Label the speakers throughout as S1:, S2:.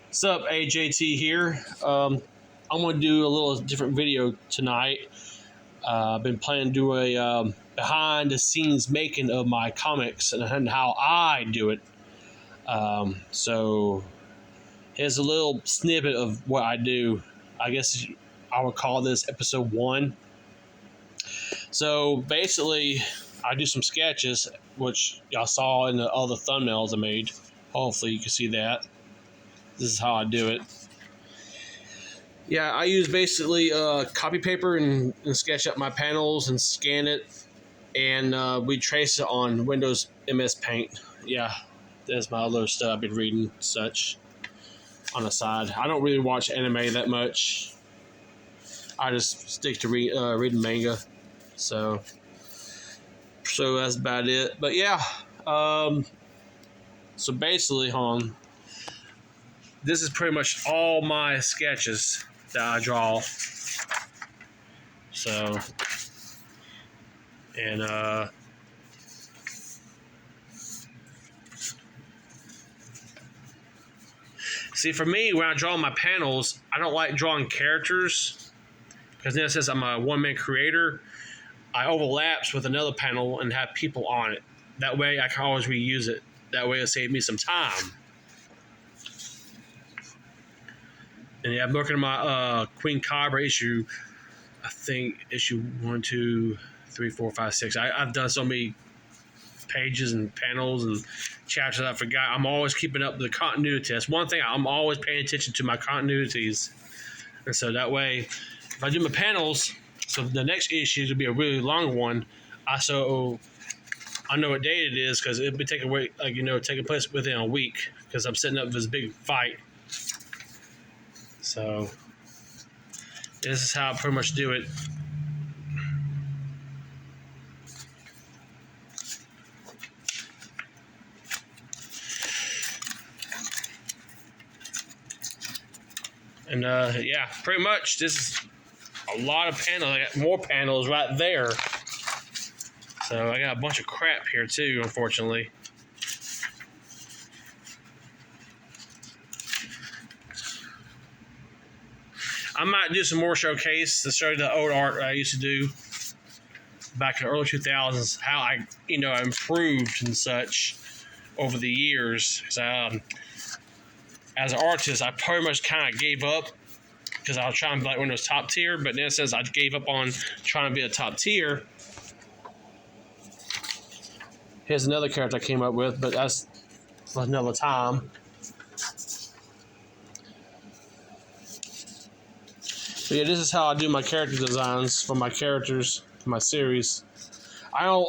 S1: What's up, AJT here. I'm going to do a little different video tonight. I've been planning to do a behind the scenes making of my comics and how I do it. So here's a little snippet of what I do. I guess I would call this episode 1. So basically, I do some sketches, which y'all saw in the other thumbnails I made. Hopefully you can see that. This is how I do it. Yeah, I use basically copy paper and sketch up my panels and scan it, and we trace it on Windows MS Paint. Yeah, that's my other stuff I've been reading, such on the side. I don't really watch anime that much. I just stick to reading manga. So that's about it. But yeah, so basically, this is pretty much all my sketches that I draw. So, and see, for me, when I draw my panels, I don't like drawing characters because then it says I'm a one-man creator. I overlaps with another panel and have people on it. That way I can always reuse it. That way it'll save me some time. And yeah, I'm looking at my Queen Cobra issue. I think issue 1, 2, 3, 4, 5, 6. I've done so many pages and panels and chapters I forgot. I'm always keeping up the continuity. That's one thing. I'm always paying attention to my continuities. And so that way, if I do my panels, so the next issue will be a really long one. I know what day it is because it'll be taking place within a week because I'm setting up this big fight. So this is how I pretty much do it. And yeah, pretty much this is a lot of panels. I got more panels right there. So I got a bunch of crap here too, unfortunately. I might do some more showcase to show you the old art I used to do back in the early 2000s, how I improved and such over the years. As an artist, I pretty much kind of gave up because I was trying to be like one of those top tier, but then it says I gave up on trying to be a top tier. Here's another character I came up with, but that's for another time. But yeah, this is how I do my character designs for my characters, for my series. I don't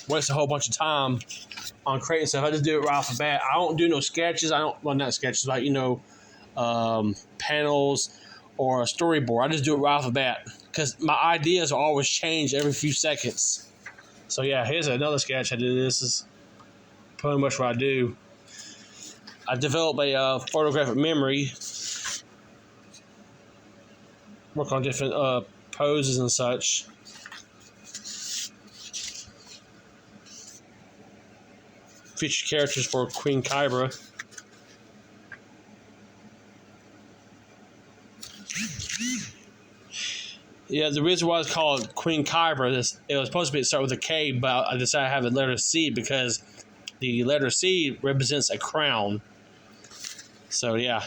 S1: waste a whole bunch of time on creating stuff. I just do it right off the bat. I don't do no sketches. Not sketches, like, panels or a storyboard. I just do it right off the bat because my ideas will always change every few seconds. So yeah, here's another sketch I did. This is pretty much what I do. I develop a photographic memory, work on different poses and such. Feature characters for Queen Cobra. Yeah, the reason why it's called Queen Cobra is it was supposed to start with a K, but I decided to have the letter C because the letter C represents a crown. So yeah.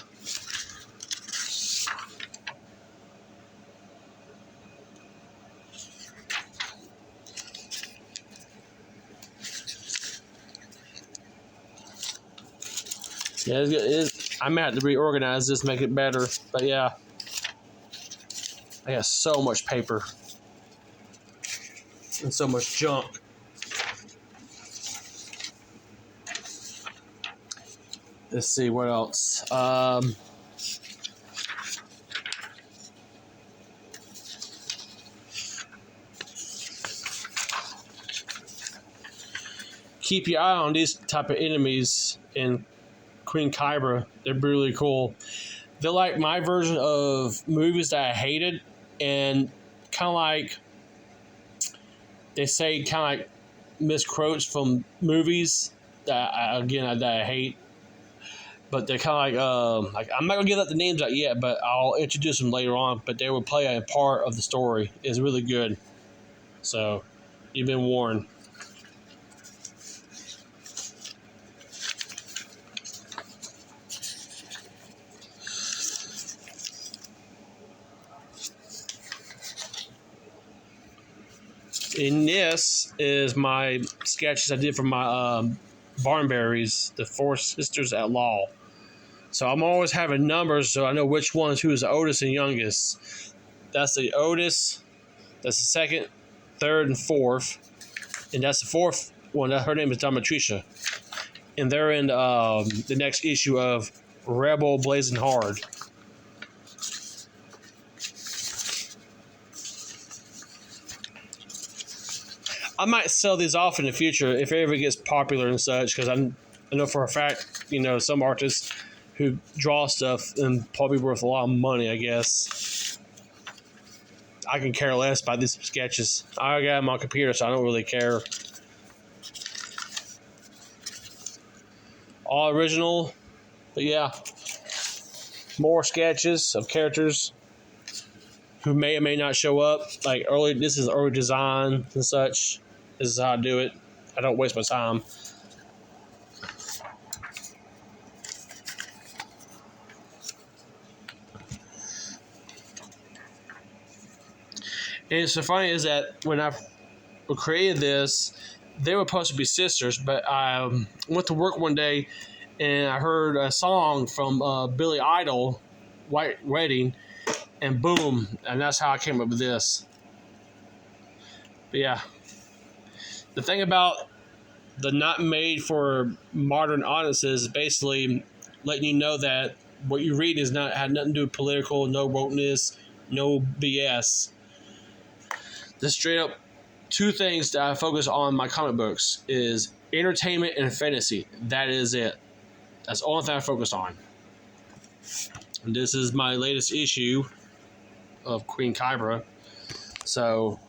S1: Yeah, I might have to reorganize this, make it better. But yeah, I got so much paper and so much junk. Let's see what else. Keep your eye on these type of enemies in Queen Cobra. They're really cool. They're like my version of movies that I hated, and kind of like they say, kind of like misquotes from movies that I hate. but they're kind of like I'm not gonna give out the names out yet, but I'll introduce them later on. But they will play a part of the story. It's really good. So you've been warned. And this is my sketches I did for my Barnberries, the Four Sisters at Law. So I'm always having numbers so I know which one's who is the oldest and youngest. That's the oldest, that's the second, third, and fourth. And that's the fourth one. Her name is Domitricia. And they're in the next issue of Rebel Blazing Hard. I might sell these off in the future if it ever gets popular and such, because I know for a fact, some artists who draw stuff and probably worth a lot of money, I guess. I can care less about these sketches. I got them on computer, so I don't really care. All original, but yeah. More sketches of characters who may or may not show up. Like this is early design and such. This is how I do it. I don't waste my time. And it's so funny is that when I created this, they were supposed to be sisters, but I went to work one day and I heard a song from Billy Idol, White Wedding, and boom, and that's how I came up with this. But yeah, the thing about the not made for modern audiences is basically letting you know that what you read had nothing to do with political, no wokeness, no BS. Just straight up two things that I focus on in my comic books is entertainment and fantasy. That is it. That's the only thing I focus on. And this is my latest issue of Queen Kybra. So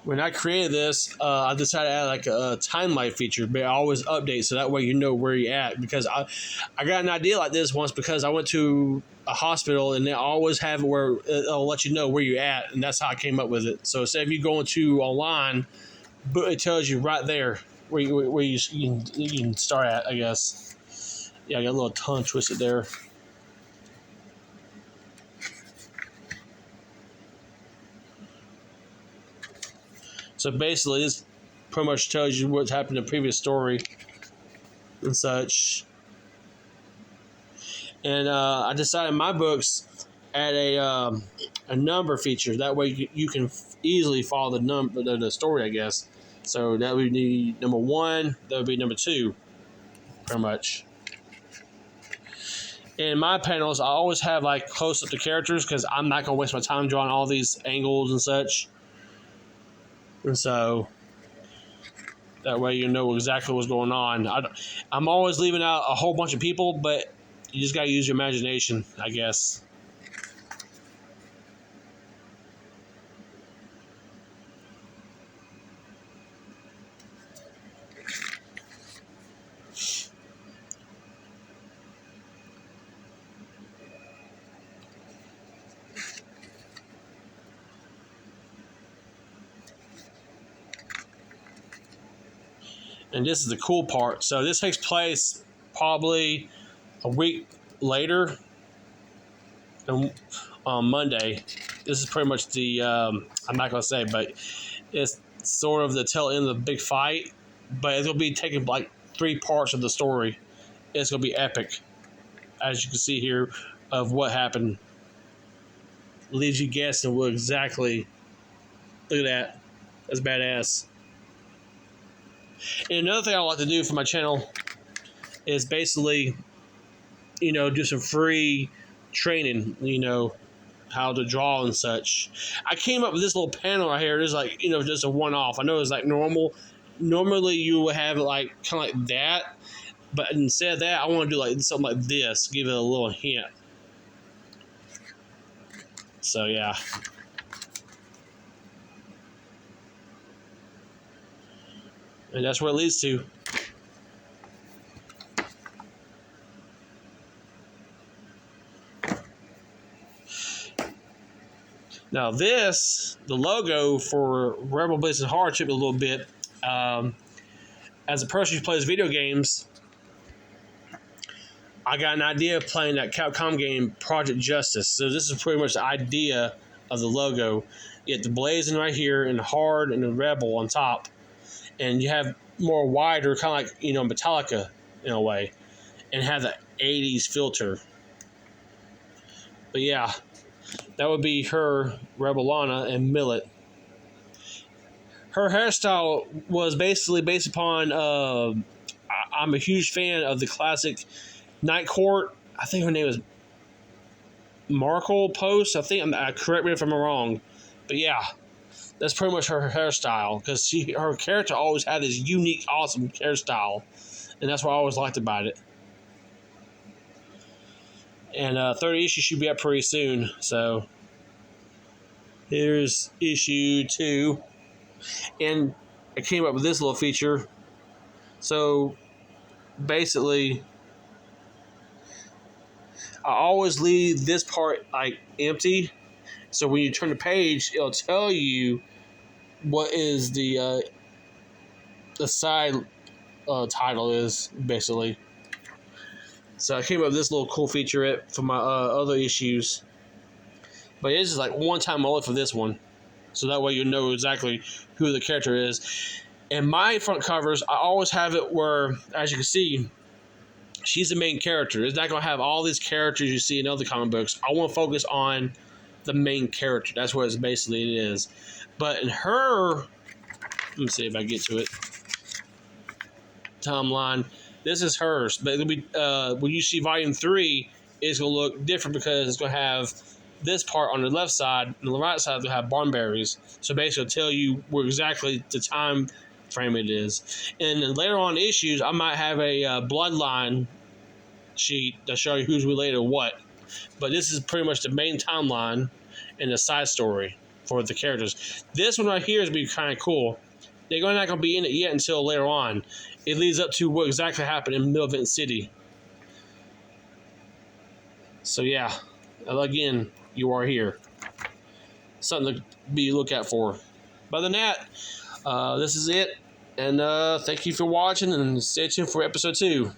S1: when I created this, I decided to add like a timeline feature, but I always update so that way you know where you're at. Because I got an idea like this once because I went to a hospital and they always have it where it'll let you know where you're at, and that's how I came up with it. So instead of you going to online, but it tells you right there where you can start at, I guess. Yeah, I got a little tongue twisted there. So basically, this pretty much tells you what's happened in the previous story and such. And I decided in my books add a number feature. That way you can easily follow the story, I guess. So that would be number 1. That would be number 2, pretty much. In my panels, I always have like close up the characters because I'm not gonna waste my time drawing all these angles and such. And so that way you know exactly what's going on. I'm always leaving out a whole bunch of people, but you just got to use your imagination, I guess. And this is the cool part. So this takes place probably a week later on Monday. This is pretty much the, I'm not going to say, but it's sort of the tail end of the big fight. But it's going to be taking like 3 parts of the story. It's going to be epic, as you can see here, of what happened. Leaves you guessing what exactly. Look at that. That's badass. And another thing I like to do for my channel is basically, do some free training, how to draw and such. I came up with this little panel right here. It's like, just a one-off. I know it's like normal. Normally you would have it like kind of like that, but instead of that, I want to do like something like this, give it a little hint. So yeah. And that's where it leads to. Now this, the logo for Rebel Blazing Hardship a little bit. As a person who plays video games, I got an idea of playing that Capcom game Project Justice. So this is pretty much the idea of the logo. You get the blazing right here and the hard and the rebel on top. And you have more wider, kind of like, Metallica in a way. And have the 80s filter. But yeah, that would be her, Rebelana, and Millet. Her hairstyle was basically based upon, I'm a huge fan of the classic Night Court. I think her name is Markle Post. I think, correct me if I'm wrong. But yeah, that's pretty much her hairstyle. Because her character always had this unique, awesome hairstyle. And that's what I always liked about it. And third issue should be up pretty soon. So here's issue 2. And I came up with this little feature. So basically, I always leave this part like empty. So when you turn the page, it'll tell you what is the side title is, basically. So I came up with this little cool feature for my other issues. But it's just like one time only for this one. So that way you know exactly who the character is. And my front covers, I always have it where, as you can see, she's the main character. It's not going to have all these characters you see in other comic books. I want to focus on the main character. That's what it is. But in her, let me see if I get to it, timeline, this is hers. But it'll be, when you see volume 3, it's going to look different because it's going to have this part on the left side, and the right side will have barnberries. So basically, it'll tell you where exactly the time frame it is. And then later on issues, I might have a bloodline sheet to show you who's related to what. But this is pretty much the main timeline and the side story for the characters. This one right here is going to be kind of cool. They're not going to be in it yet until later on. It leads up to what exactly happened in Milvent City. So yeah, again, you are here. Something to be looked out for. Other than that, this is it. And thank you for watching, and stay tuned for episode 2.